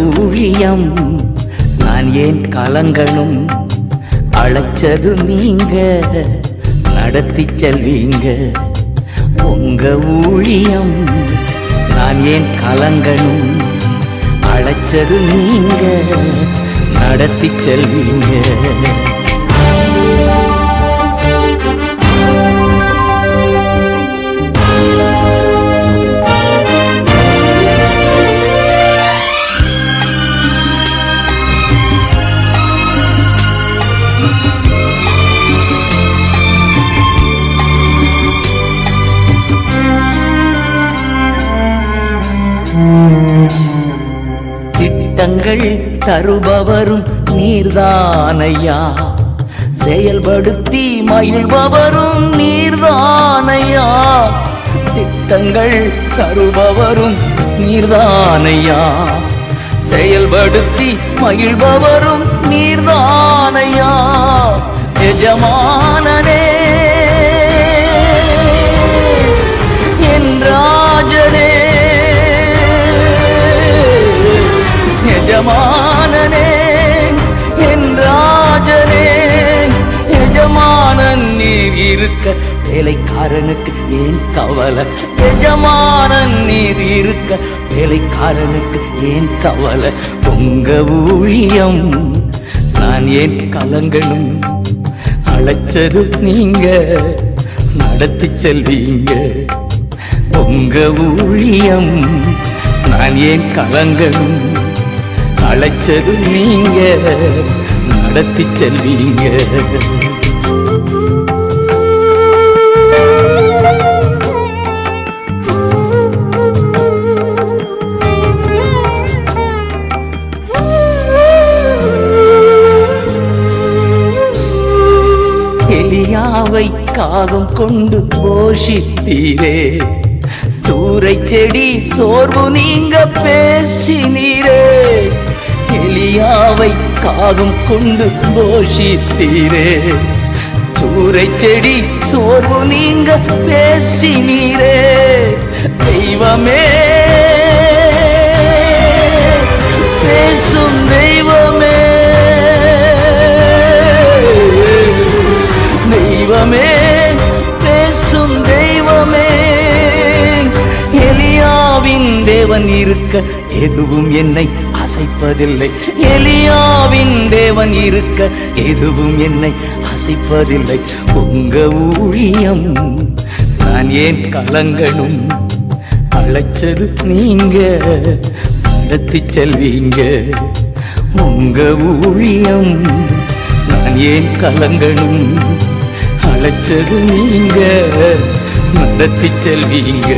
ஊழியம் நான் ஏன் கலங்கணும்? அழைச்சது நீங்க, நடத்தி செல்வீங்க. உங்க ஊழியம் நான் ஏன் கலங்கணும்? அழைச்சது நீங்க, நடத்தி செல்வீங்க. திட்டங்கள் தருபவரும் நீர்தானையா, செயல்படுத்தி மகிழ்பவரும் நீர்தானையா. திட்டங்கள் தருபவரும் நீர்தானையா, செயல்படுத்தி மகிழ்பவரும் நீர்தானையா. எஜமானனே என் ராஜனே, எஜமானனே என் ராஜனே. எஜமானன் நீர் இருக்க வேலைக்காரனுக்கு ஏன் கவலை? எஜமானன் நீர் இருக்க வேலைக்காரனுக்கு ஏன் கவலை? உங்க ஊழியம் நான் ஏன் கலங்கணும்? அழைச்சது நீங்க, நடத்தி செல்வீங்க. உங்க ஊழியம் நான் ஏன் கலங்கணும்? அழைச்சது நீங்க, நடத்தி செல்வீங்க. எலியாவை காகம் கொண்டு போஷித்தீரே, தூரை செடி சோர்வு நீங்க பேசினீரே. எலியாவை காகம் கொண்டு போஷித்தீரே, சூரை செடி சோர்வு நீங்க பேசினீரே. தெய்வமே பேசும் தெய்வமே, தெய்வமே பேசும் தெய்வமே. எலியாவின் தேவன் இருக்க எதுவும் என்னை அசைப்பதில்லை. எலியாவின் தேவன் இருக்க எதுவும் என்னை அசைப்பதில்லை. உங்க ஊழியம் நான் ஏன் கலங்கணும்? அழைச்சது நீங்க, நடத்தி செல்வீங்க. உங்க ஊழியம் நான் ஏன் கலங்கணும்? அழைச்சது நீங்க, நடத்தி செல்வீங்க.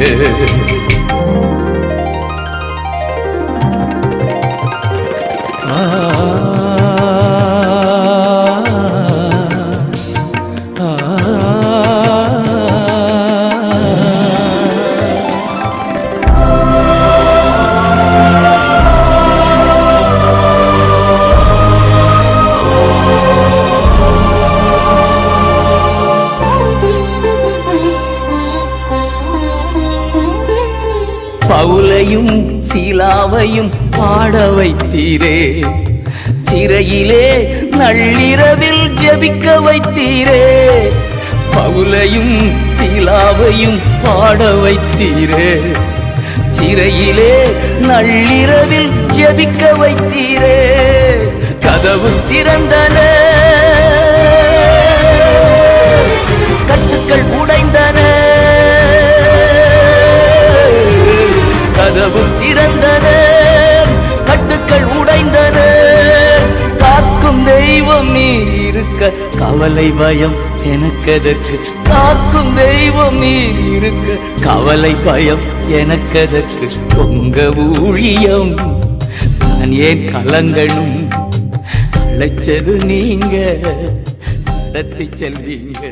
பவுலையும் சீலாவையும் பாட வைத்தீரே, சிறையிலே நள்ளிரவில் ஜெபிக்க வைத்தீரே. பவுலையும் சீலாவையும் பாட வைத்தீரே, சிறையிலே நள்ளிரவில் ஜெபிக்க வைத்தீரே. கதவு திறந்தன, கட்டுக்கள் உடைந்தன. கதவு திறந்தன, கட்டுக்கள் உடைந்தன. காக்கும் தெய்வம் நீ இருக்க கவலை பயம் எனக்கதற்கு. காக்கும் தெய்வம் நீ இருக்க கவலை பயம் எனக்கதற்கு. உங்க ஊழியம் நான் ஏன் கலங்கணும்? அழைச்சது நீங்க, நடத்தி செல்வீங்க.